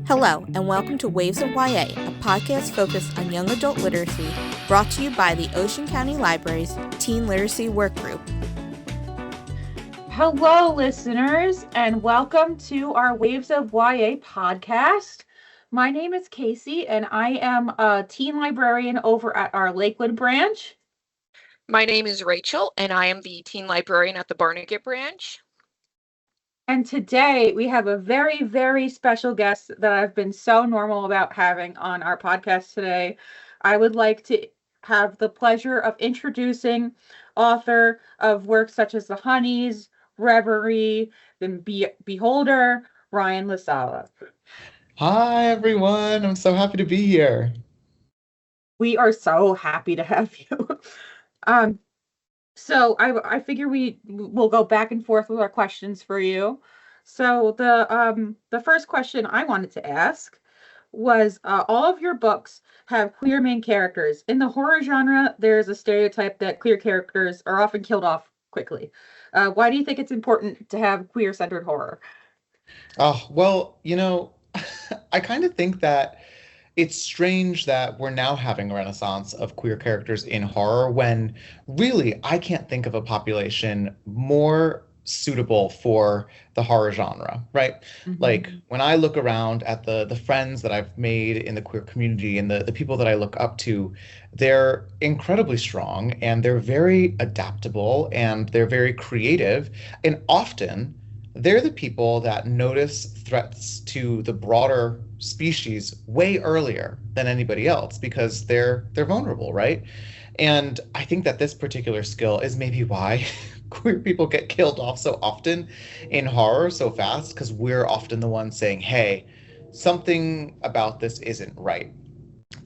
Hello, and welcome to Waves of YA, a podcast focused on young adult literacy, brought to you by the Ocean County Library's Teen Literacy Workgroup. Hello, listeners, and welcome to our Waves of YA podcast. My name is Casey, and I am a teen librarian over at our Lakewood branch. My name is Rachel, and I am the teen librarian at the Barnegat branch. And today we have a very, very special guest that I've been so normal about having on our podcast today. I would like to have the pleasure of introducing author of works such as The Honeys, Reverie, The Beholder, Ryan La Sala. Hi, everyone. I'm so happy to be here. We are so happy to have you. So I figure we'll go back and forth with our questions for you. So the first question I wanted to ask was, all of your books have queer main characters. In the horror genre, there's a stereotype that queer characters are often killed off quickly. Why do you think it's important to have queer-centered horror? Oh, well, I kind of think that it's strange that we're now having a renaissance of queer characters in horror when really I can't think of a population more suitable for the horror genre, right? Mm-hmm. Like when I look around at the friends that I've made in the queer community and the people that I look up to, they're incredibly strong and they're very adaptable and they're very creative, and often they're the people that notice threats to the broader species way earlier than anybody else because they're vulnerable, right? And I think that this particular skill is maybe why queer people get killed off so often in horror so fast, because we're often the ones saying, hey, something about this isn't right.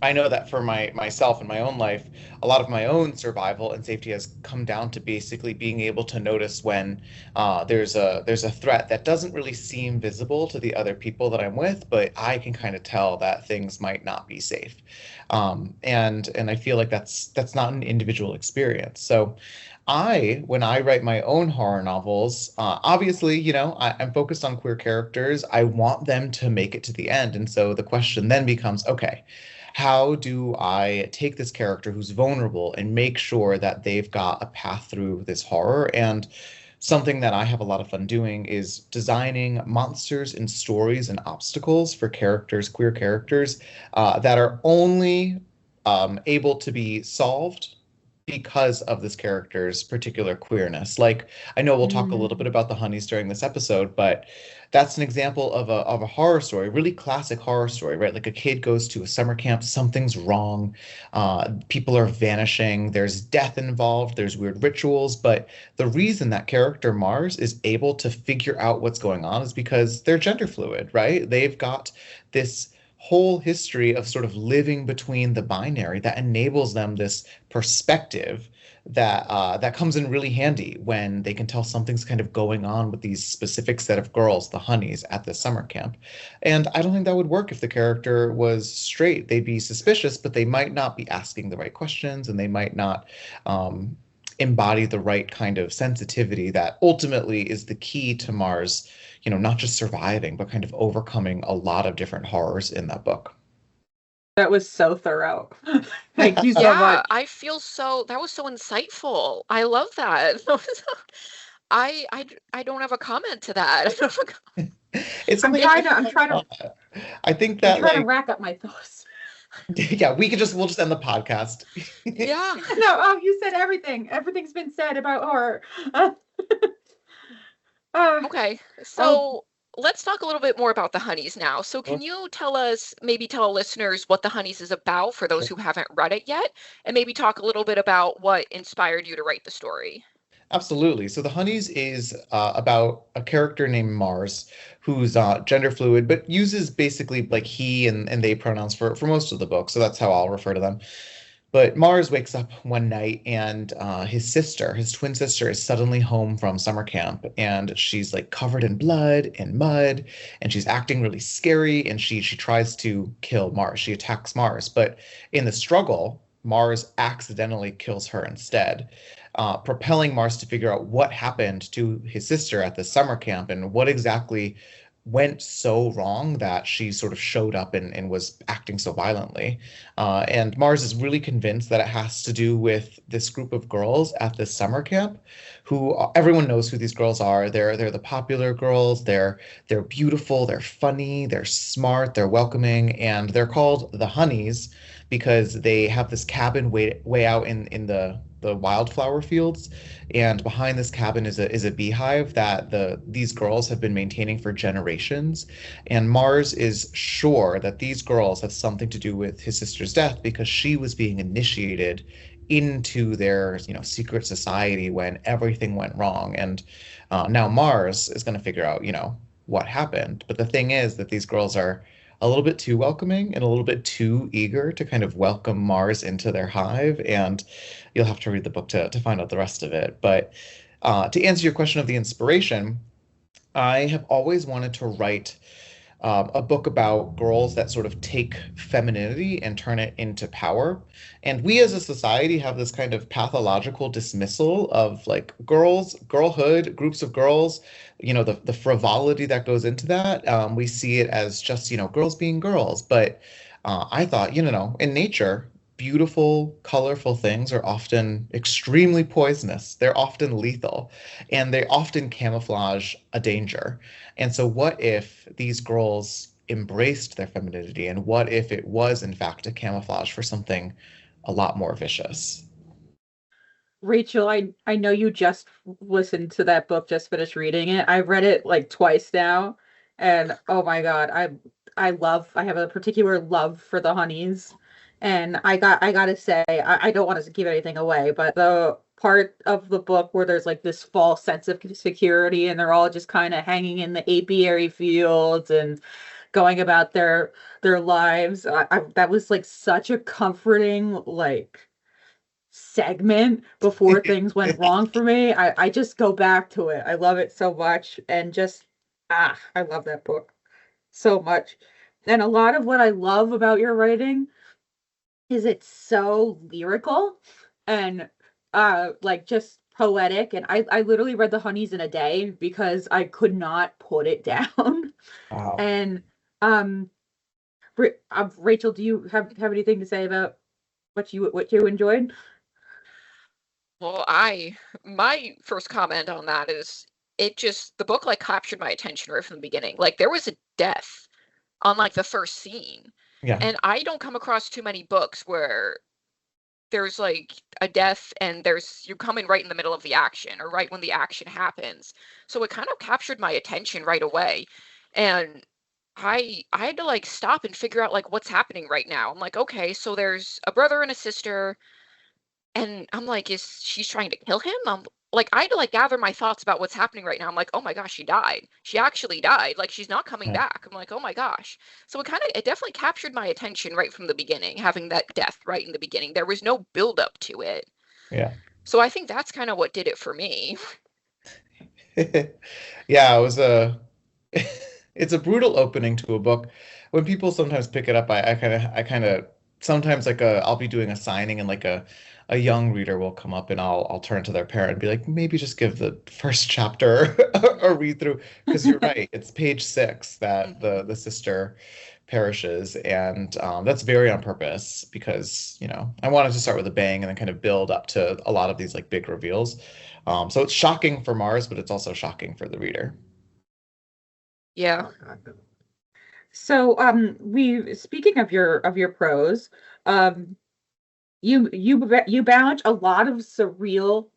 I know that for myself in my own life, a lot of my own survival and safety has come down to basically being able to notice when there's a threat that doesn't really seem visible to the other people that I'm with, but I can kind of tell that things might not be safe. And I feel like that's not an individual experience. So when I write my own horror novels, obviously, I'm focused on queer characters. I want them to make it to the end. And so the question then becomes, okay, how do I take this character who's vulnerable and make sure that they've got a path through this horror? And something that I have a lot of fun doing is designing monsters and stories and obstacles for characters, queer characters, that are only able to be solved because of this character's particular queerness. Like, I know we'll talk a little bit about the Honeys during this episode, but that's an example of a horror story, really classic horror story, right? Like a kid goes to a summer camp, something's wrong, people are vanishing, there's death involved, there's weird rituals, but the reason that character Mars is able to figure out what's going on is because they're gender fluid, right? They've got this whole history of sort of living between the binary that enables them this perspective that comes in really handy when they can tell something's kind of going on with these specific set of girls, the Honeys, at the summer camp. And I don't think that would work if the character was straight. They'd be suspicious, but they might not be asking the right questions, and they might not embody the right kind of sensitivity that ultimately is the key to Mars, not just surviving, but kind of overcoming a lot of different horrors in that book. That was so thorough. Thank you so much. I feel that was so insightful. I love that. I don't have a comment to that. It's I'm trying to I think that to rack up my thoughts. Yeah, we'll just end the podcast. Yeah. No, you said everything. Everything's been said about horror. Okay, so let's talk a little bit more about the Honeys now. So can you tell our listeners what the Honeys is about for those who haven't read it yet, and maybe talk a little bit about what inspired you to write the story? Absolutely. So the Honeys is about a character named Mars who's gender fluid, but uses basically like he and they pronouns for most of the book. So that's how I'll refer to them. But Mars wakes up one night and his twin sister, is suddenly home from summer camp, and she's like covered in blood and mud, and she's acting really scary, and she tries to kill Mars. She attacks Mars, but in the struggle, Mars accidentally kills her instead, propelling Mars to figure out what happened to his sister at the summer camp and what exactly went so wrong that she sort of showed up and was acting so violently. And Mars is really convinced that it has to do with this group of girls at this summer camp, who everyone knows who these girls are. They're the popular girls. They're beautiful. They're funny. They're smart. They're welcoming, and they're called the Honeys because they have this cabin way out in the wildflower fields, and behind this cabin is a beehive that these girls have been maintaining for generations. And Mars is sure that these girls have something to do with his sister's death because she was being initiated into their, secret society when everything went wrong. And now Mars is going to figure out, what happened. But the thing is that these girls are a little bit too welcoming and a little bit too eager to kind of welcome Mars into their hive. And you'll have to read the book to find out the rest of it. But to answer your question of the inspiration, I have always wanted to write a book about girls that sort of take femininity and turn it into power. And we as a society have this kind of pathological dismissal of like girls, girlhood, groups of girls, the frivolity that goes into that. We see it as just, girls being girls. But I thought, in nature, beautiful, colorful things are often extremely poisonous. They're often lethal, and they often camouflage a danger. And so, what if these girls embraced their femininity, and what if it was, in fact, a camouflage for something a lot more vicious? Rachel, I know you just listened to that book, just finished reading it. I've read it like twice now, and oh my God, I have a particular love for the Honeys. And I gotta say, I don't want to give anything away, but the part of the book where there's like this false sense of security and they're all just kind of hanging in the apiary fields and going about their lives, that was like such a comforting like segment before things went wrong for me. I just go back to it. I love it so much, and just I love that book so much. And a lot of what I love about your writing is it's so lyrical and like just poetic. And I literally read the Honeys in a day because I could not put it down. Wow. And um Rachel, do you have anything to say about what you enjoyed? Well, my first comment on that is the book like captured my attention right from the beginning. Like there was a death on like the first scene. Yeah. And I don't come across too many books where there's like a death and you're coming right in the middle of the action or right when the action happens. So it kind of captured my attention right away. And I had to like stop and figure out like what's happening right now. I'm like, okay, so there's a brother and a sister, and I'm like, is she's trying to kill him? Like, I had to like gather my thoughts about what's happening right now. I'm like, oh my gosh, she died. She actually died. Like, she's not coming Yeah. back. I'm like, oh my gosh. So it definitely captured my attention right from the beginning, having that death right in the beginning. There was no build up to it. Yeah. So I think that's kind of what did it for me. Yeah, it was it's a brutal opening to a book. When people sometimes pick it up, I kind of sometimes like I'll be doing a signing and like a young reader will come up and I'll turn to their parent and be like, maybe just give the first chapter a read through because you're right. It's page 6 that the sister perishes, and that's very on purpose because I wanted to start with a bang and then kind of build up to a lot of these like big reveals. So it's shocking for Mars, but it's also shocking for the reader. Yeah. So we speaking of your prose, um you balance a lot of surreal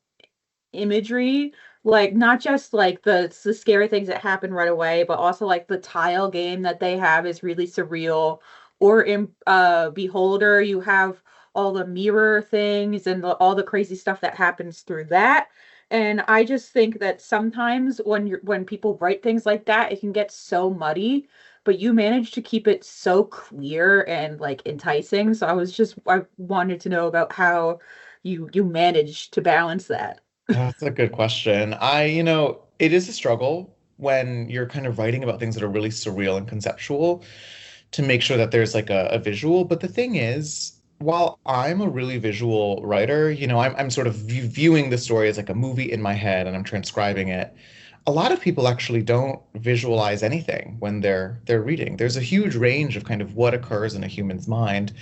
imagery, like not just like the scary things that happen right away, but also like the tile game that they have is really surreal. Or in Beholder, you have all the mirror things and all the crazy stuff that happens through that. And I just think that sometimes when people write things like that, it can get so muddy, but you manage to keep it so clear and like enticing. So I wanted to know about how you manage to balance that. That's a good question. It is a struggle when you're kind of writing about things that are really surreal and conceptual to make sure that there's like a visual. But the thing is, while I'm a really visual writer, I'm sort of viewing the story as like a movie in my head and I'm transcribing it. a lot of people actually don't visualize anything when they're reading. There's a huge range of kind of what occurs in a human's mind,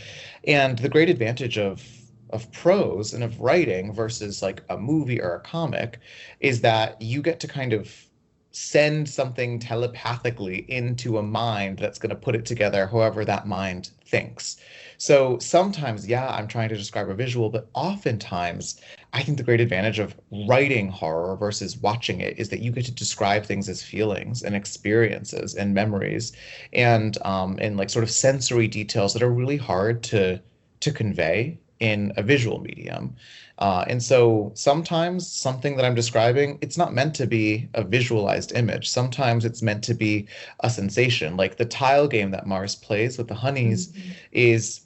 and the great advantage of prose and of writing versus like a movie or a comic is that you get to kind of send something telepathically into a mind that's going to put it together however that mind thinks. So sometimes, yeah, I'm trying to describe a visual, but oftentimes I think the great advantage of writing horror versus watching it is that you get to describe things as feelings and experiences and memories and like sort of sensory details that are really hard to convey in a visual medium. And so sometimes something that I'm describing, it's not meant to be a visualized image. Sometimes it's meant to be a sensation. Like the tile game that Mars plays with the honeys is,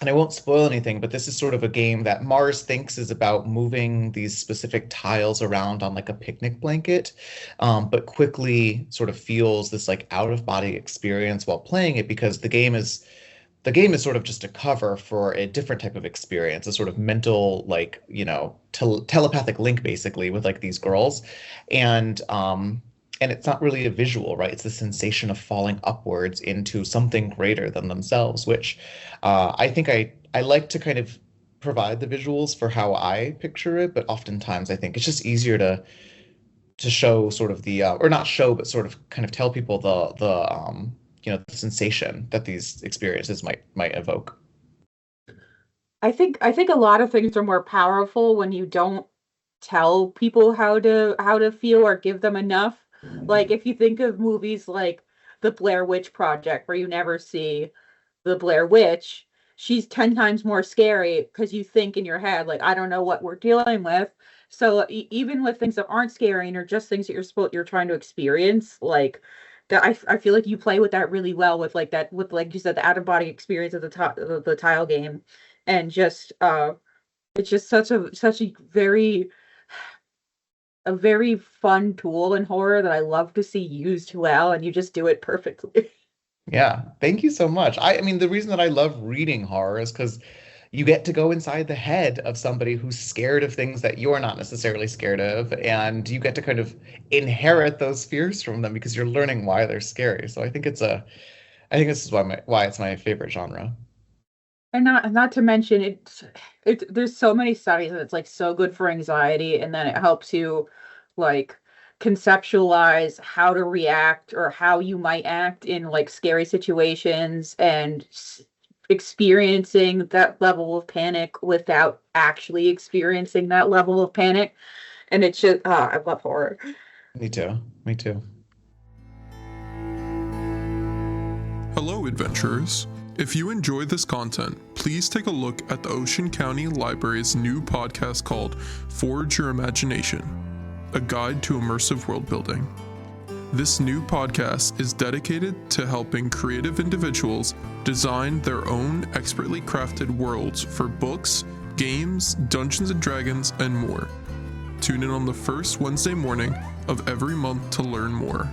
and I won't spoil anything, but this is sort of a game that Mars thinks is about moving these specific tiles around on like a picnic blanket, but quickly sort of feels this like out of body experience while playing it because the game is sort of just a cover for a different type of experience, a sort of mental, like, telepathic link basically with like these girls. And it's not really a visual, right? It's the sensation of falling upwards into something greater than themselves, which I think I like to kind of provide the visuals for how I picture it, but oftentimes I think it's just easier to show sort of the or not show, but sort of kind of tell people the sensation that these experiences might evoke. I think a lot of things are more powerful when you don't tell people how to feel or give them enough. Like if you think of movies like The Blair Witch Project, where you never see the Blair Witch, she's 10 times more scary because you think in your head, like, I don't know what we're dealing with. So even with things that aren't scary and are just things that you're trying to experience, like that, I feel like you play with that really well with like that, with like you said, the out of body experience of the tile game, and just it's just such a very fun tool in horror that I love to see used well, and you just do it perfectly. Yeah, thank you so much. I mean, the reason that I love reading horror is because you get to go inside the head of somebody who's scared of things that you're not necessarily scared of, and you get to kind of inherit those fears from them because you're learning why they're scary. So I think this is why it's my favorite genre. And not to mention there's so many studies that it's like so good for anxiety, and then it helps you like conceptualize how to react or how you might act in like scary situations, and experiencing that level of panic without actually experiencing that level of panic. And it's just I love horror. Me too. Me too. Hello, adventurers. If you enjoy this content, please take a look at the Ocean County Library's new podcast called Forge Your Imagination, a guide to immersive world building. This new podcast is dedicated to helping creative individuals design their own expertly crafted worlds for books, games, Dungeons and Dragons, and more. Tune in on the first Wednesday morning of every month to learn more.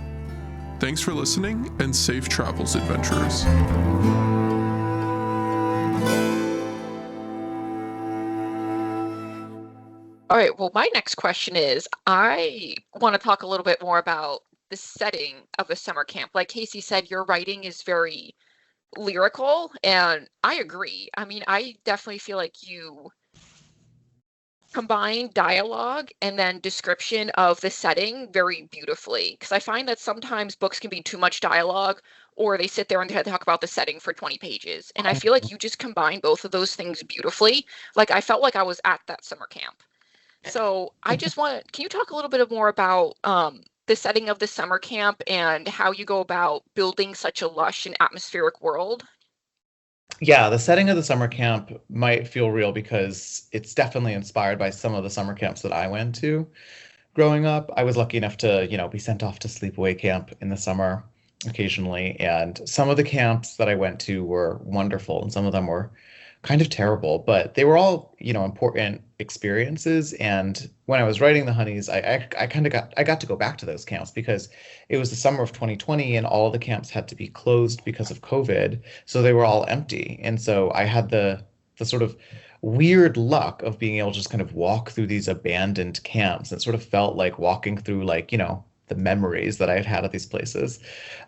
Thanks for listening, and safe travels, adventurers. All right, well, my next question is, I want to talk a little bit more about the setting of a summer camp. Like Casey said, your writing is very lyrical, and I agree. I mean, I definitely feel like you combine dialogue and then description of the setting very beautifully, because I find that sometimes books can be too much dialogue, or they sit there and they talk about the setting for 20 pages. And I feel like you just combine both of those things beautifully. Like I felt like I was at that summer camp. So I just want, can you talk a little bit more about the setting of the summer camp and how you go about building such a lush and atmospheric world? Yeah, the setting of the summer camp might feel real because it's definitely inspired by some of the summer camps that I went to growing up. I was lucky enough to, be sent off to sleepaway camp in the summer occasionally, and some of the camps that I went to were wonderful, and some of them were kind of terrible, but they were all, important experiences. And when I was writing the Honeys, I kind of got to go back to those camps because it was the summer of 2020 and all the camps had to be closed because of COVID. So they were all empty. And so I had the sort of weird luck of being able to just kind of walk through these abandoned camps. It sort of felt like walking through like, the memories that I had at these places.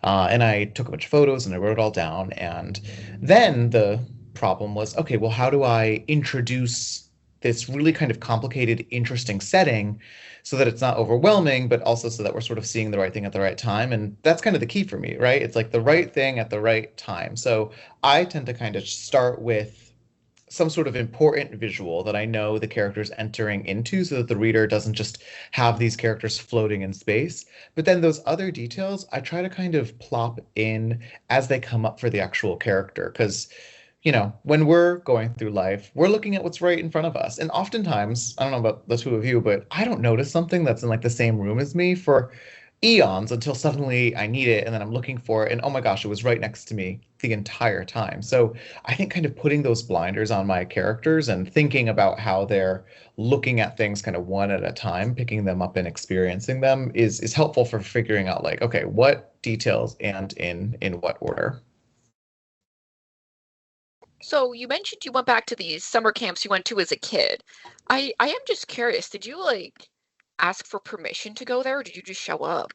And I took a bunch of photos and I wrote it all down. And then the problem was, okay, well, how do I introduce this really kind of complicated, interesting setting so that it's not overwhelming, but also so that we're sort of seeing the right thing at the right time? And that's kind of the key for me, right? It's like the right thing at the right time. So I tend to kind of start with some sort of important visual that I know the character's entering into so that the reader doesn't just have these characters floating in space. But then those other details, I try to kind of plop in as they come up for the actual character. Because, when we're going through life, we're looking at what's right in front of us. And oftentimes, I don't know about the two of you, but I don't notice something that's in like the same room as me for eons until suddenly I need it and then I'm looking for it and oh my gosh, it was right next to me the entire time. So I think kind of putting those blinders on my characters and thinking about how they're looking at things kind of one at a time, picking them up and experiencing them is helpful for figuring out like, okay, what details and in what order. So you mentioned you went back to these summer camps you went to as a kid. I am just curious, did you like ask for permission to go there or did you just show up?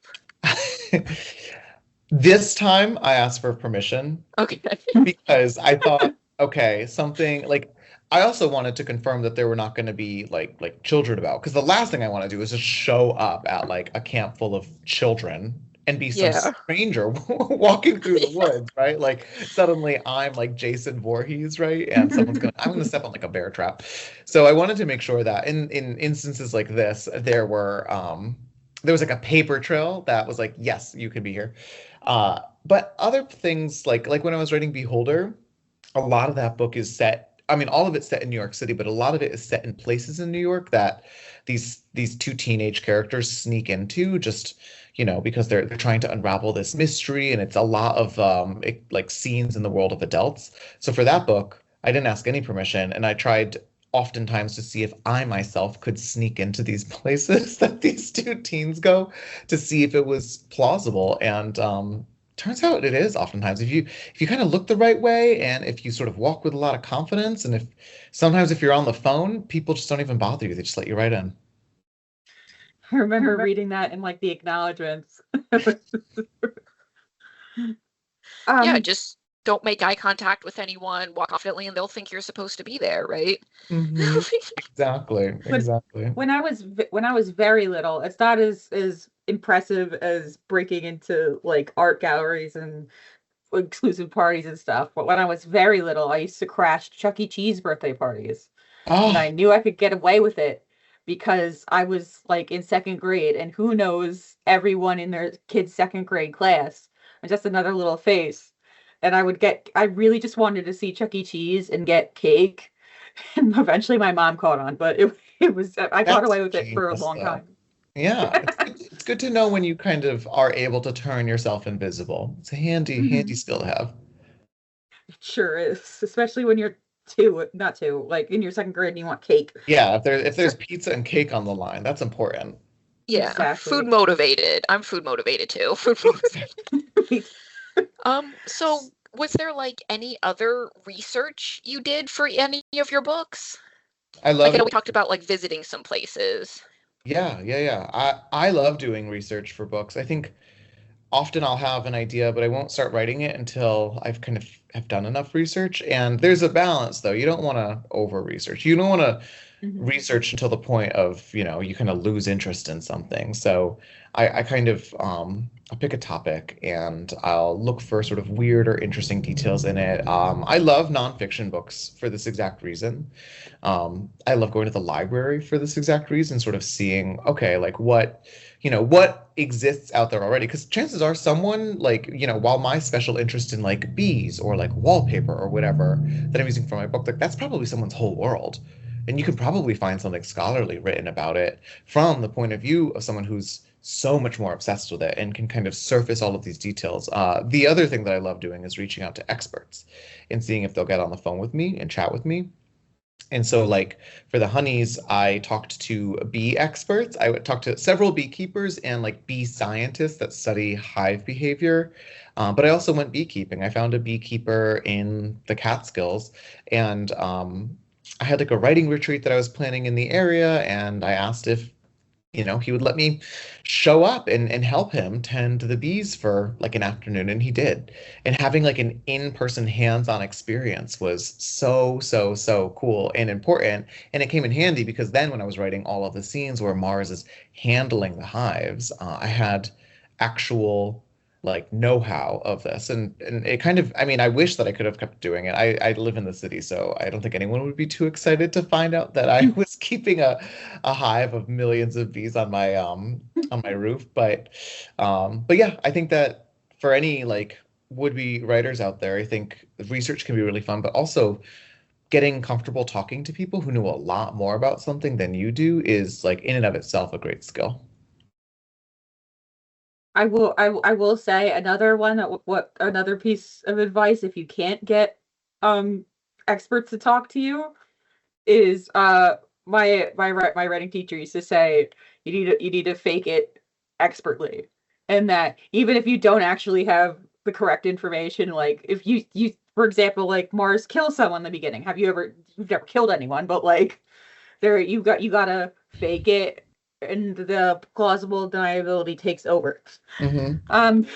This time I asked for permission. Okay. Because I thought, okay, something like I also wanted to confirm that there were not going to be like children about, because the last thing I want to do is just show up at like a camp full of children and be some stranger walking through the woods, right? Like suddenly I'm like Jason Voorhees, right? And I'm gonna step on like a bear trap. So I wanted to make sure that in instances like this, there was like a paper trail that was like, yes, you can be here. But other things like when I was writing Beholder, a lot of that book is set. I mean, all of it's set in New York City, but a lot of it is set in places in New York that these two teenage characters sneak into just, because they're trying to unravel this mystery, and it's a lot of like scenes in the world of adults. So for that book, I didn't ask any permission, and I tried oftentimes to see if I myself could sneak into these places that these two teens go to see if it was plausible. And turns out it is oftentimes if you kind of look the right way and if you sort of walk with a lot of confidence, and if you're on the phone, people just don't even bother you. They just let you right in. I remember reading that in like the acknowledgments. Yeah, just don't make eye contact with anyone, walk confidently, and they'll think you're supposed to be there, right? Mm-hmm. Exactly. When I was very little, it's not as impressive as breaking into like art galleries and exclusive parties and stuff. But when I was very little, I used to crash Chuck E. Cheese birthday parties. And I knew I could get away with it because I was like in second grade, and who knows everyone in their kid's second grade class. I'm just another little face. And I really just wanted to see Chuck E. Cheese and get cake. And eventually my mom caught on, but I got away with it for a long time. Yeah, it's good to know when you kind of are able to turn yourself invisible. It's a handy skill to have. It sure is, especially when you're not two, like in your second grade and you want cake. Yeah, if there's pizza and cake on the line, that's important. Yeah, exactly. Food motivated. I'm food motivated too. Food motivated. So was there like any other research you did for any of your books? I love. I know we talked about like visiting some places. Yeah. I love doing research for books. I think often I'll have an idea, but I won't start writing it until I've kind of have done enough research. And there's a balance, though. You don't want to over research. You don't want to research until the point of, you kind of lose interest in something. So I kind of I'll pick a topic and I'll look for sort of weird or interesting details in it. I love nonfiction books for this exact reason. I love going to the library for this exact reason, sort of seeing, okay, like what exists out there already. Because chances are someone like, while my special interest in like bees or like wallpaper or whatever that I'm using for my book, like that's probably someone's whole world. And you can probably find something scholarly written about it from the point of view of someone who's so much more obsessed with it and can kind of surface all of these details. The other thing that I love doing is reaching out to experts and seeing if they'll get on the phone with me and chat with me. And so like for the honeys, I talked to bee experts. I would talk to several beekeepers and like bee scientists that study hive behavior. But I also went beekeeping. I found a beekeeper in the Catskills, and I had like a writing retreat that I was planning in the area, and I asked if he would let me show up and help him tend to the bees for like an afternoon, and he did. And having like an in-person hands-on experience was so, so, so cool and important. And it came in handy because then when I was writing all of the scenes where Mars is handling the hives, I had actual like know-how of this. And it kind of, I mean, I wish that I could have kept doing it. I live in the city, so I don't think anyone would be too excited to find out that I was keeping a hive of millions of bees on my roof. But yeah, I think that for any like would-be writers out there, I think research can be really fun, but also getting comfortable talking to people who know a lot more about something than you do is like in and of itself a great skill. I will say another one that what another piece of advice if you can't get um experts to talk to you is my writing teacher used to say you need to fake it expertly, and that even if you don't actually have the correct information, like if you for example, like Mars kills someone in the beginning. You've never killed anyone, but like there you gotta fake it, and the plausible deniability takes over. Hmm. Um.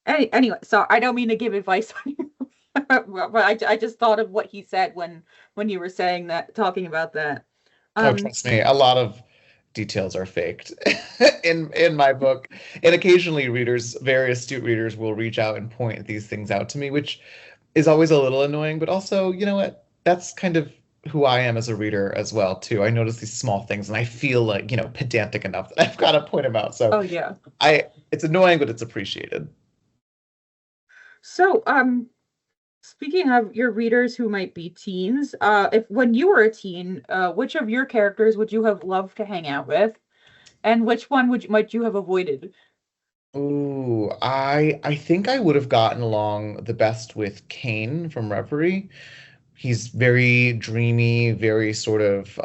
Anyway, so I don't mean to give advice on you, but I just thought of what he said when you were saying that, talking about that. Oh, Um. trust me, a lot of details are faked in my book. And occasionally readers, very astute readers, will reach out and point these things out to me, which is always a little annoying, but also, you know what? That's kind of who I am as a reader as well, too. I notice these small things and I feel like, pedantic enough that I've got to point them out. So Oh yeah. it's annoying, but it's appreciated. So speaking of your readers who might be teens, if when you were a teen, which of your characters would you have loved to hang out with, and which one might you have avoided? Ooh, I think I would have gotten along the best with Kane from Reverie. He's very dreamy, very sort of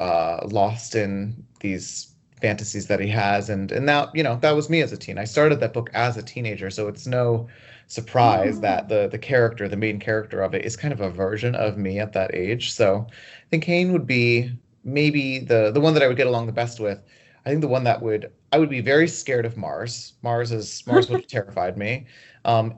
lost in these fantasies that he has, and that that was me as a teen. I started that book as a teenager, so it's no surprise that the character, the main character of it, is kind of a version of me at that age. So I think Kane would be maybe the one that I would get along the best with. I think the one that I would be very scared of Mars. Mars would have terrified me.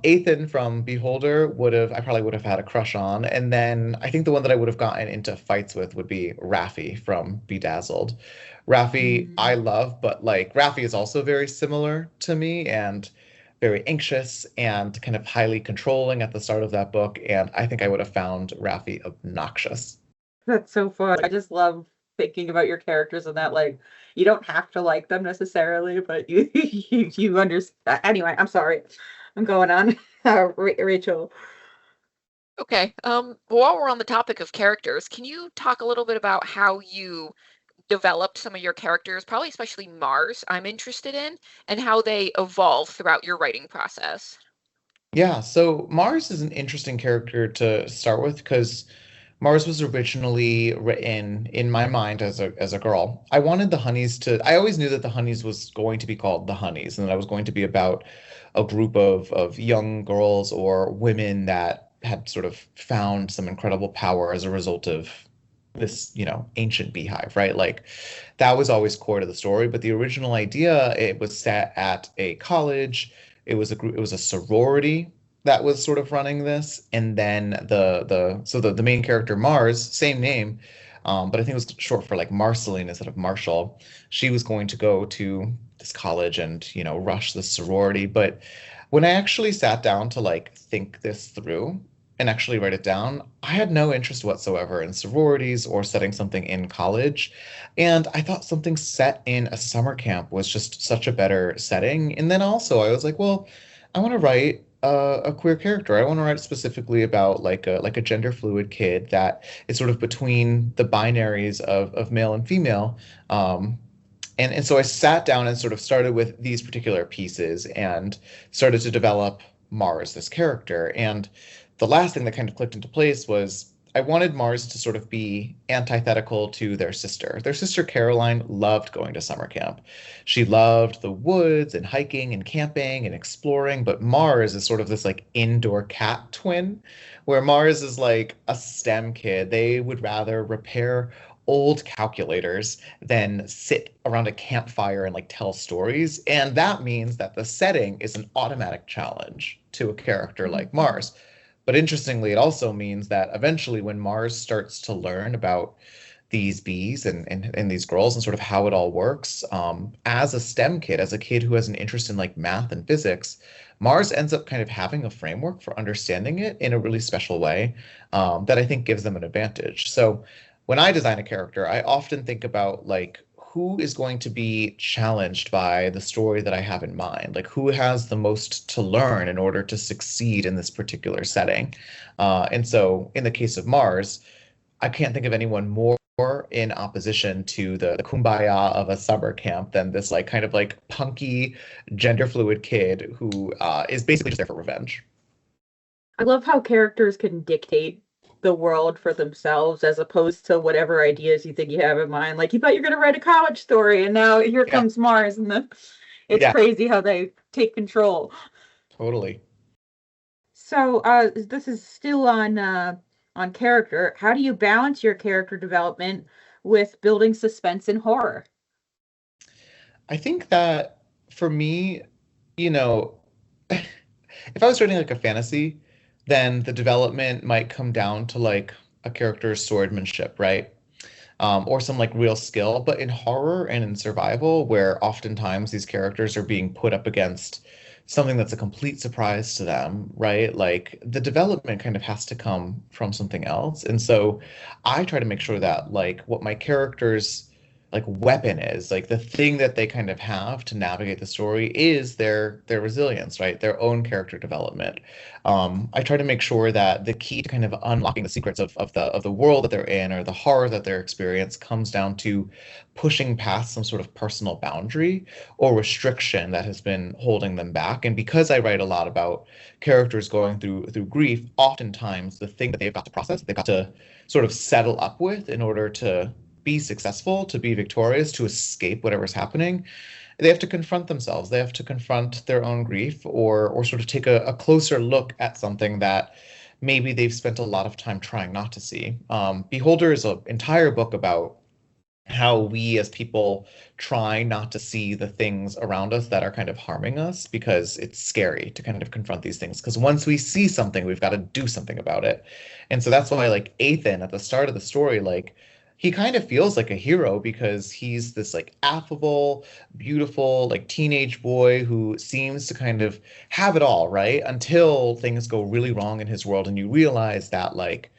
Ethan from Beholder I probably would have had a crush on. And then I think the one that I would have gotten into fights with would be Raffi from Bedazzled. Raffi, I Mm. love, but like Raffi is also very similar to me and very anxious and kind of highly controlling at the start of that book. And I think I would have found Raffi obnoxious. That's so fun. I just love thinking about your characters and that, like, you don't have to like them necessarily, but you understand. Anyway, I'm sorry. I'm going on. Rachel. Okay. While we're on the topic of characters, can you talk a little bit about how you developed some of your characters, probably especially Mars, I'm interested in, and how they evolve throughout your writing process? Yeah, so Mars is an interesting character to start with because Mars was originally written in my mind as a girl. I wanted the Honeys I always knew that the Honeys was going to be called the Honeys and that it was going to be about a group of young girls or women that had sort of found some incredible power as a result of this, ancient beehive, right? Like that was always core to the story, but the original idea, it was set at a college. It was a sorority that was sort of running this, and then the main character Mars, same name, but I think it was short for like Marceline instead of Marshall. She was going to go to this college and rush the sorority, but when I actually sat down to like think this through and actually write it down, I had no interest whatsoever in sororities or setting something in college. And I thought something set in a summer camp was just such a better setting. And then also I was like, well, I want to write a queer character. I want to write specifically about like a gender fluid kid that is sort of between the binaries of male and female. And so I sat down and sort of started with these particular pieces and started to develop Mars, this character. And the last thing that kind of clicked into place was I wanted Mars to sort of be antithetical to their sister. Their sister Caroline loved going to summer camp. She loved the woods and hiking and camping and exploring, but Mars is sort of this like indoor cat twin, where Mars is like a STEM kid. They would rather repair old calculators then sit around a campfire and like tell stories. And that means that the setting is an automatic challenge to a character like Mars. But interestingly, it also means that eventually when Mars starts to learn about these bees and these girls and sort of how it all works, as a STEM kid, as a kid who has an interest in like math and physics, Mars ends up kind of having a framework for understanding it in a really special way, that I think gives them an advantage. So when I design a character, I often think about like who is going to be challenged by the story that I have in mind? Like who has the most to learn in order to succeed in this particular setting? And so in the case of Mars, I can't think of anyone more in opposition to the kumbaya of a summer camp than this like kind of like punky gender fluid kid who is basically just there for revenge. I love how characters can dictate the world for themselves as opposed to whatever ideas you think you have in mind. Like you thought you're going to write a college story, and now here Yeah. comes Mars, and it's Yeah. crazy how they take control. Totally. So this is still on character. How do you balance your character development with building suspense and horror? I think that for me, you know, if I was writing like a fantasy, then the development might come down to like a character's swordmanship, right? Or some like real skill. But in horror and in survival, where oftentimes these characters are being put up against something that's a complete surprise to them, right? Like the development kind of has to come from something else. And so I try to make sure that like what my characters like weapon is, like the thing that they kind of have to navigate the story is their resilience, right? Their own character development. I try to make sure that the key to kind of unlocking the secrets of the world that they're in or the horror that they're experiencing comes down to pushing past some sort of personal boundary or restriction that has been holding them back. And because I write a lot about characters going through grief, oftentimes the thing that they've got to process, they've got to sort of settle up with in order to be successful, to be victorious, to escape whatever's happening, they have to confront themselves. They have to confront their own grief or sort of take a closer look at something that maybe they've spent a lot of time trying not to see. Beholder is an entire book about how we as people try not to see the things around us that are kind of harming us because it's scary to kind of confront these things. Because once we see something, we've got to do something about it. And so that's why like Ethan at the start of the story, like he kind of feels like a hero because he's this like affable, beautiful, like teenage boy who seems to kind of have it all, right? Until things go really wrong in his world and you realize that like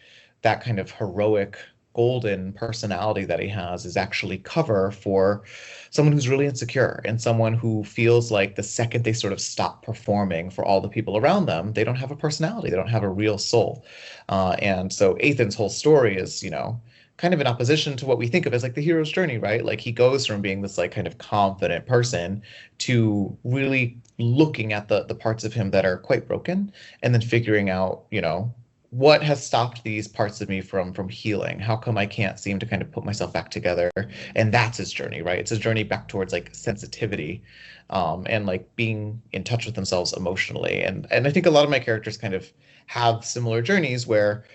that kind of heroic golden personality that he has is actually cover for someone who's really insecure and someone who feels like the second they sort of stop performing for all the people around them, they don't have a personality, they don't have a real soul. And so Ethan's whole story is, you know, kind of in opposition to what we think of as like the hero's journey, right? Like he goes from being this like kind of confident person to really looking at the parts of him that are quite broken and then figuring out, you know, what has stopped these parts of me from healing? How come I can't seem to kind of put myself back together? And that's his journey, right? It's his journey back towards like sensitivity, and like being in touch with themselves emotionally. And I think a lot of my characters kind of have similar journeys where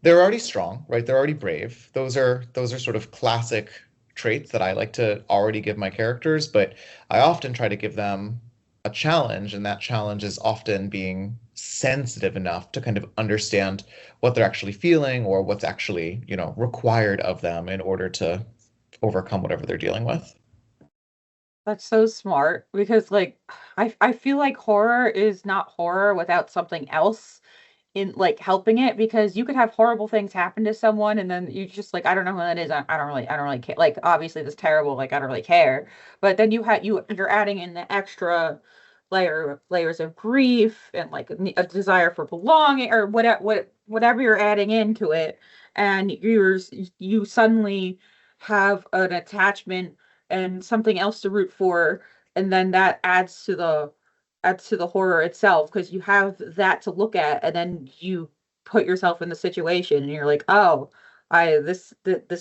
they're already strong, right? They're already brave. Those are sort of classic traits that I like to already give my characters, but I often try to give them a challenge, and that challenge is often being sensitive enough to kind of understand what they're actually feeling or what's actually, you know, required of them in order to overcome whatever they're dealing with. That's so smart because like I feel like horror is not horror without something else in like helping it, because you could have horrible things happen to someone and then you just like, I don't know who that is. I don't really care. Like obviously this terrible, like I don't really care. But then you're adding in the extra layers of grief and like a desire for belonging or whatever you're adding into it, and you suddenly have an attachment and something else to root for, and then that adds to the horror itself because you have that to look at, and then you put yourself in the situation and you're like, oh, this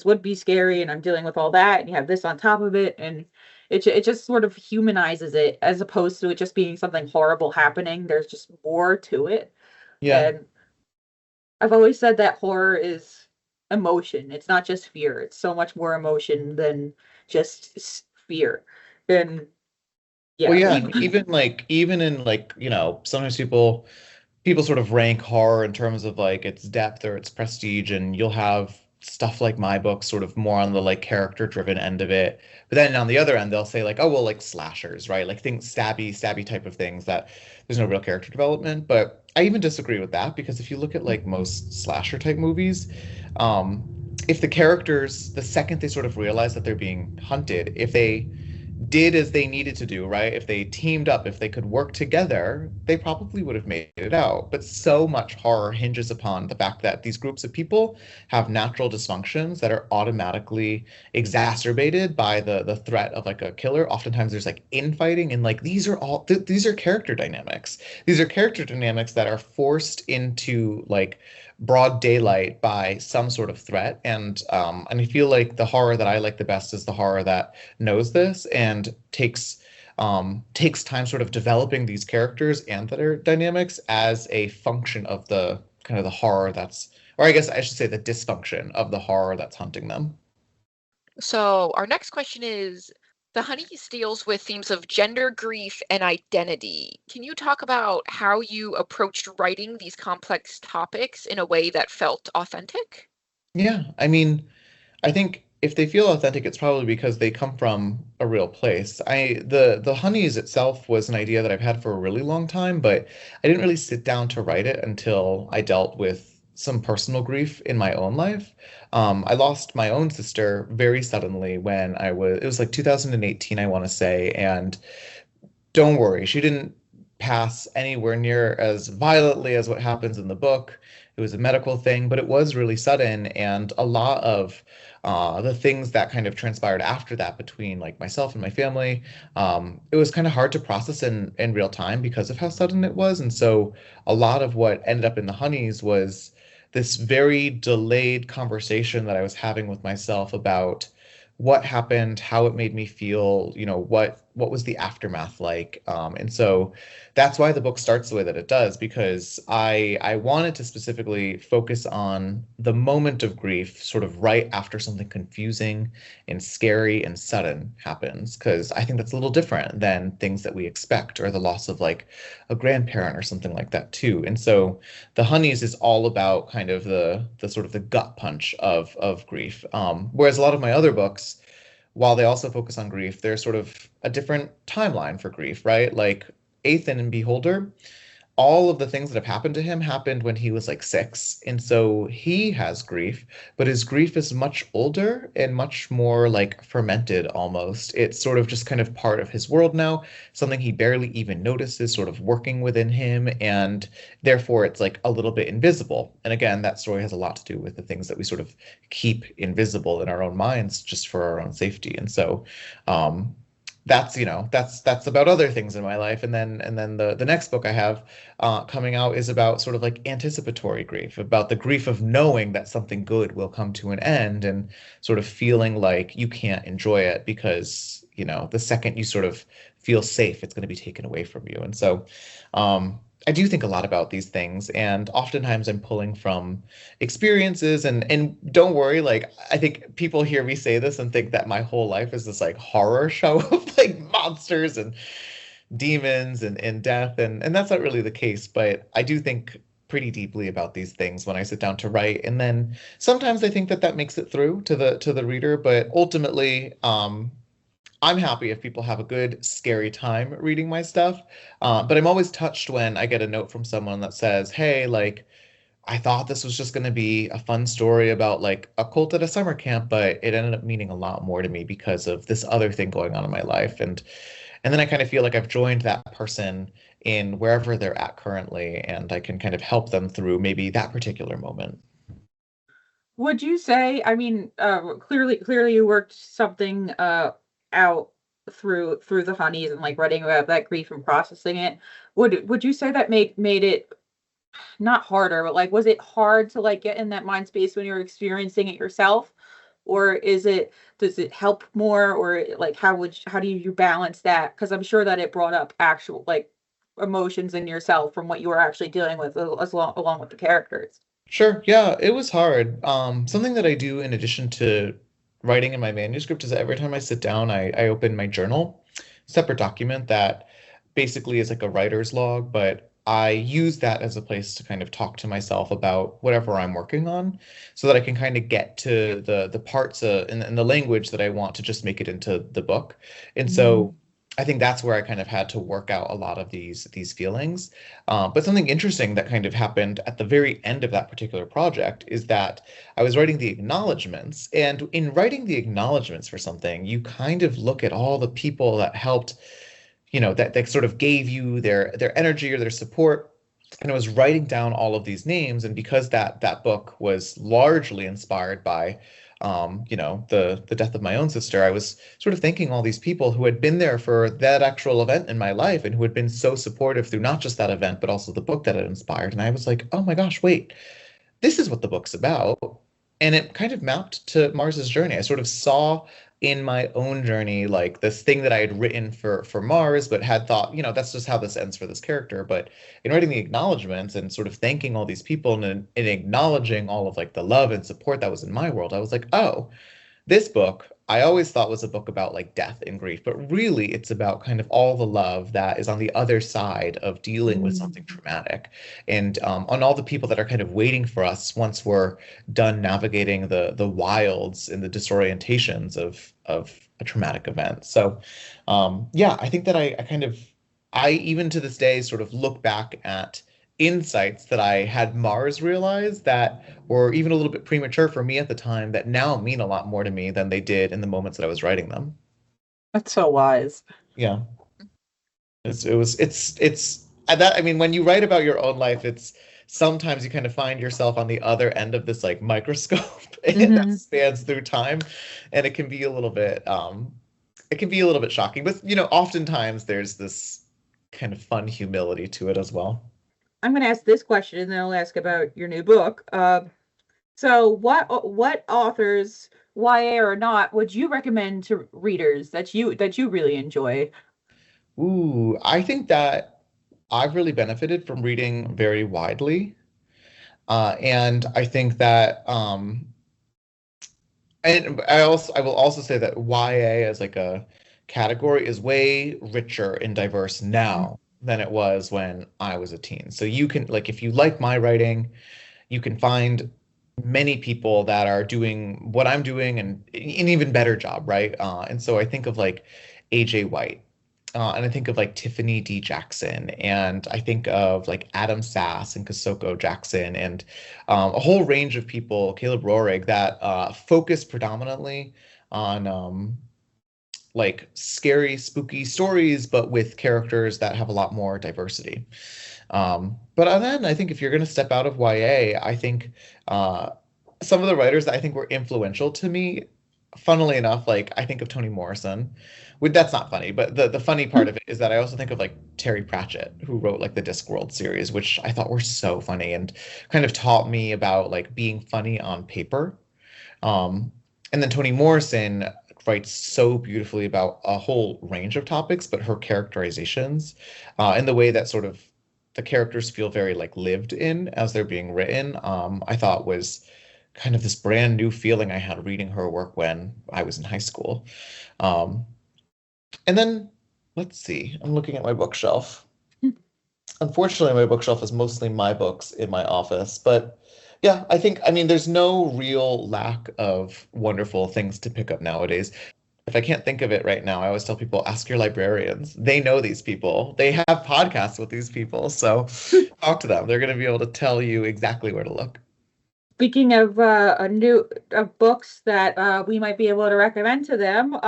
would be scary and I'm dealing with all that, and you have this on top of it, and it just sort of humanizes it as opposed to it just being something horrible happening. There's just more to it. Yeah. And I've always said that horror is emotion. It's not just fear. It's so much more emotion than just fear. And Well, yeah, yeah, and even in like, sometimes people sort of rank horror in terms of like its depth or its prestige, and you'll have stuff like my book sort of more on the like character driven end of it. But then on the other end, they'll say like, oh well, like slashers, right? Like things stabby type of things that there's no real character development. But I even disagree with that because if you look at like most slasher type movies, if the characters, the second they sort of realize that they're being hunted, if they did as they needed to do, right? If they teamed up, if they could work together, they probably would have made it out. But so much horror hinges upon the fact that these groups of people have natural dysfunctions that are automatically exacerbated by the threat of like a killer. Oftentimes there's like infighting, and like these are character dynamics. These are character dynamics that are forced into like broad daylight by some sort of threat. And I feel like the horror that I like the best is the horror that knows this and takes time sort of developing these characters and their dynamics as a function of the kind of the horror that's, or I guess I should say the dysfunction of the horror that's hunting them. So our next question is, the Honeys deals with themes of gender, grief, and identity. Can you talk about how you approached writing these complex topics in a way that felt authentic? Yeah, I mean, I think if they feel authentic, it's probably because they come from a real place. The Honeys itself was an idea that I've had for a really long time, but I didn't really sit down to write it until I dealt with some personal grief in my own life. I lost my own sister very suddenly when it was like 2018, I want to say, and don't worry, she didn't pass anywhere near as violently as what happens in the book. It was a medical thing, but it was really sudden. And a lot of the things that kind of transpired after that between like myself and my family, it was kind of hard to process in real time because of how sudden it was. And so a lot of what ended up in the Honeys was this very delayed conversation that I was having with myself about what happened, how it made me feel, what was the aftermath like. And so that's why the book starts the way that it does, because I wanted to specifically focus on the moment of grief, sort of right after something confusing and scary and sudden happens, because I think that's a little different than things that we expect, or the loss of like a grandparent or something like that too. And so the Honeys is all about kind of the sort of the gut punch of grief. Whereas a lot of my other books, while they also focus on grief, there's sort of a different timeline for grief, right? Like Ethan and Beholder, all of the things that have happened to him happened when he was like 6. And so he has grief, but his grief is much older and much more like fermented almost. It's sort of just kind of part of his world now, something he barely even notices sort of working within him. And therefore it's like a little bit invisible. And again, that story has a lot to do with the things that we sort of keep invisible in our own minds just for our own safety. And so, that's about other things in my life. And then the next book I have coming out is about sort of like anticipatory grief, about the grief of knowing that something good will come to an end, and sort of feeling like you can't enjoy it because the second you sort of feel safe, it's going to be taken away from you. And so I do think a lot about these things, and oftentimes I'm pulling from experiences, and don't worry, like I think people hear me say this and think that my whole life is this like horror show of like monsters and demons and death, and that's not really the case, but I do think pretty deeply about these things when I sit down to write. And then sometimes I think that makes it through to the reader, but ultimately I'm happy if people have a good, scary time reading my stuff. But I'm always touched when I get a note from someone that says, hey, like, I thought this was just going to be a fun story about like a cult at a summer camp, but it ended up meaning a lot more to me because of this other thing going on in my life. And then I kind of feel like I've joined that person in wherever they're at currently, and I can kind of help them through maybe that particular moment. Would you say, I mean, clearly you worked something out through the Honeys and like writing about that grief and processing it. Would you say that made it not harder, but like was it hard to like get in that mind space when you're experiencing it yourself? Or does it help more, or like how do you balance that? Because I'm sure that it brought up actual like emotions in yourself from what you were actually dealing with along with the characters. Sure. Yeah, it was hard. Something that I do in addition to writing in my manuscript is that every time I sit down, I open my journal, separate document that basically is like a writer's log, but I use that as a place to kind of talk to myself about whatever I'm working on so that I can kind of get to the parts in the language that I want to just make it into the book. And so I think that's where I kind of had to work out a lot of these feelings. But something interesting that kind of happened at the very end of that particular project is that I was writing the acknowledgments, and in writing the acknowledgments for something, you kind of look at all the people that helped, that sort of gave you their energy or their support. And I was writing down all of these names, and because that book was largely inspired by the death of my own sister, I was sort of thanking all these people who had been there for that actual event in my life and who had been so supportive through not just that event, but also the book that it inspired. And I was like, oh my gosh, wait, this is what the book's about. And it kind of mapped to Mars's journey. I sort of saw in my own journey like this thing that I had written for Mars, but had thought, that's just how this ends for this character. But in writing the acknowledgments and sort of thanking all these people and acknowledging all of like the love and support that was in my world, I was like, oh, this book I always thought was a book about like death and grief, but really it's about kind of all the love that is on the other side of dealing with something traumatic, and on all the people that are kind of waiting for us once we're done navigating the wilds and the disorientations of a traumatic event. So yeah, I think that I even to this day sort of look back at insights that I had Mars realize that were even a little bit premature for me at the time that now mean a lot more to me than they did in the moments that I was writing them. That's so wise. Yeah. It's that, I mean, when you write about your own life, it's sometimes you kind of find yourself on the other end of this like microscope and that spans through time, and it can be a little bit shocking, but oftentimes there's this kind of fun humility to it as well. I'm going to ask this question, and then I'll ask about your new book. So, what authors, YA or not, would you recommend to readers that you really enjoy? Ooh, I think that I've really benefited from reading very widely. And I think that and I will also say that YA as like a category is way richer and diverse now than it was when I was a teen. So you can, like, if you like my writing, you can find many people that are doing what I'm doing and an even better job, right? And so I think of like AJ White, and I think of like Tiffany D. Jackson, and I think of like Adam Sass and Kasoko Jackson, and a whole range of people, Caleb Roehrig, that focus predominantly on like scary, spooky stories, but with characters that have a lot more diversity. But then I think if you're going to step out of YA, I think some of the writers that I think were influential to me, funnily enough, like I think of Toni Morrison. That's not funny, but the funny part of it is that I also think of like Terry Pratchett, who wrote like the Discworld series, which I thought were so funny and kind of taught me about like being funny on paper. And then Toni Morrison writes so beautifully about a whole range of topics, but her characterizations and the way that sort of the characters feel very like lived in as they're being written, I thought was kind of this brand new feeling I had reading her work when I was in high school. And then let's see, I'm looking at my bookshelf. Unfortunately, my bookshelf is mostly my books in my office, but yeah, I mean, there's no real lack of wonderful things to pick up nowadays. If I can't think of it right now, I always tell people, ask your librarians. They know these people. They have podcasts with these people. So talk to them. They're going to be able to tell you exactly where to look. Speaking of books that we might be able to recommend to them,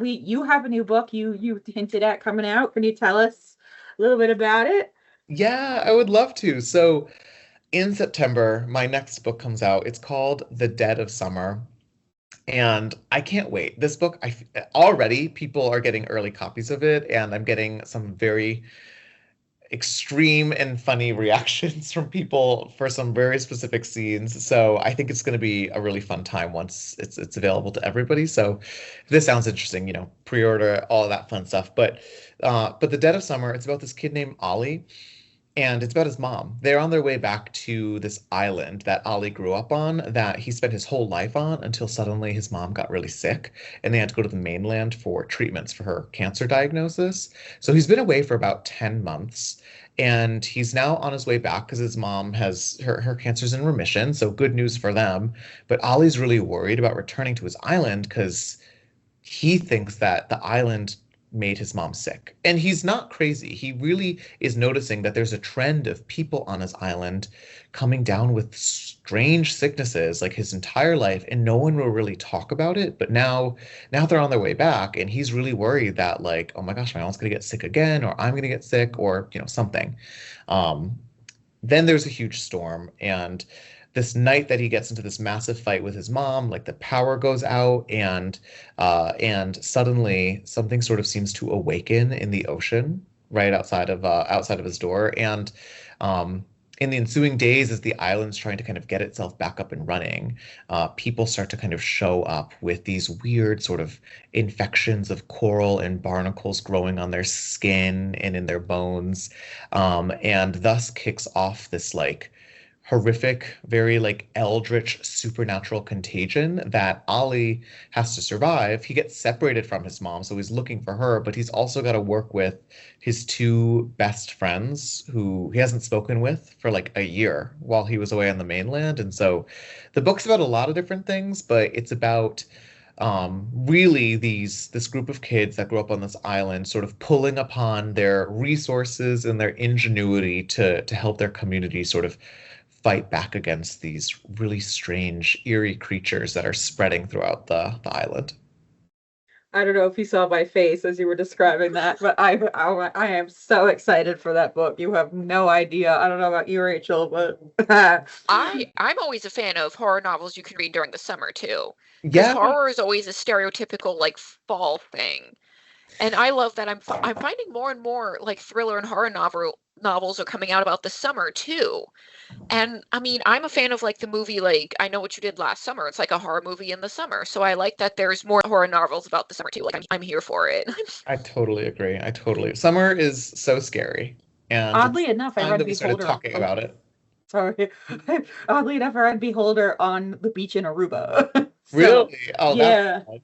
you have a new book you hinted at coming out. Can you tell us a little bit about it? Yeah, I would love to. So in September, my next book comes out. It's called The Dead of Summer. And I can't wait. This book, already people are getting early copies of it, and I'm getting some very extreme and funny reactions from people for some very specific scenes. So I think it's going to be a really fun time once it's available to everybody. So if this sounds interesting, pre-order all of that fun stuff. But The Dead of Summer, it's about this kid named Ollie. And it's about his mom. They're on their way back to this island that Ollie grew up on, that he spent his whole life on until suddenly his mom got really sick and they had to go to the mainland for treatments for her cancer diagnosis. So he's been away for about 10 months and he's now on his way back because his mom has her cancer's in remission. So good news for them. But Ollie's really worried about returning to his island because he thinks that the island made his mom sick. And he's not crazy. He really is noticing that there's a trend of people on his island coming down with strange sicknesses like his entire life, and no one will really talk about it. But now they're on their way back, and he's really worried that, like, oh my gosh, my mom's gonna get sick again, or I'm gonna get sick, or something. Then there's a huge storm, and this night that he gets into this massive fight with his mom, like the power goes out, and suddenly something sort of seems to awaken in the ocean right outside of his door. And in the ensuing days, as the island's trying to kind of get itself back up and running, people start to kind of show up with these weird sort of infections of coral and barnacles growing on their skin and in their bones, and thus kicks off this like horrific, very like eldritch supernatural contagion that Ollie has to survive. He gets separated from his mom, so he's looking for her, but he's also got to work with his two best friends who he hasn't spoken with for like a year while he was away on the mainland. And so the book's about a lot of different things, but it's about really this group of kids that grew up on this island sort of pulling upon their resources and their ingenuity to help their community sort of fight back against these really strange, eerie creatures that are spreading throughout the island. I don't know if you saw my face as you were describing that, but I am so excited for that book. You have no idea. I don't know about you, Rachel, but I'm always a fan of horror novels you can read during the summer too. Yeah, Horror is always a stereotypical like fall thing. And I love that I'm finding more and more like thriller and horror novels are coming out about the summer too. And I mean, I'm a fan of like the movie, like I Know What You Did Last Summer. It's like a horror movie in the summer. So I like that there's more horror novels about the summer too. Like I'm here for it. I totally agree. Summer is so scary. And oddly enough, I read we started Beholder. talking about it. Sorry. Oddly enough, I read Beholder on the beach in Aruba. So, really? Oh, yeah. that's fun.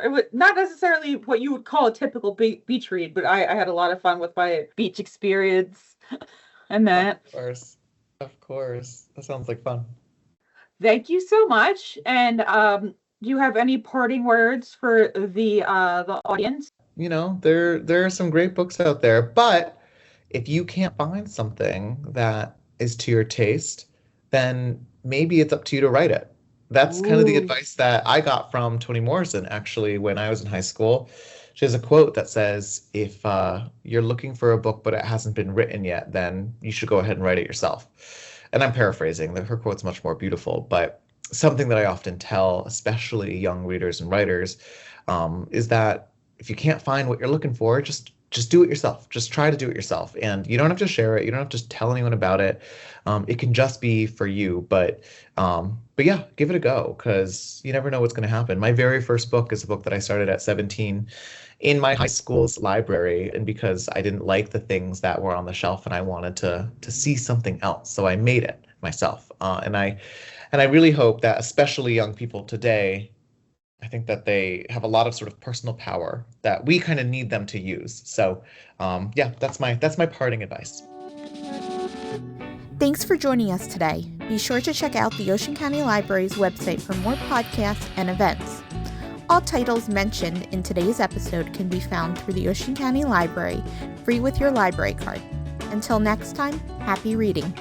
It was not necessarily what you would call a typical beach read, but I had a lot of fun with my beach experience and that. Of course. That sounds like fun. Thank you so much. And do you have any parting words for the audience? There are some great books out there, but if you can't find something that is to your taste, then maybe it's up to you to write it. That's kind of the advice that I got from Toni Morrison, actually, when I was in high school. She has a quote that says, if you're looking for a book but it hasn't been written yet, then you should go ahead and write it yourself. And I'm paraphrasing. Her quote's much more beautiful, but something that I often tell, especially young readers and writers, is that if you can't find what you're looking for, just do it yourself. Just try to do it yourself. And you don't have to share it. You don't have to tell anyone about it. It can just be for you. But yeah, give it a go, because you never know what's going to happen. My very first book is a book that I started at 17 in my high school's library, and because I didn't like the things that were on the shelf and I wanted to see something else. So I made it myself. And I really hope that especially young people today, I think that they have a lot of sort of personal power that we kind of need them to use. So yeah, that's my parting advice. Thanks for joining us today. Be sure to check out the Ocean County Library's website for more podcasts and events. All titles mentioned in today's episode can be found through the Ocean County Library, free with your library card. Until next time, happy reading.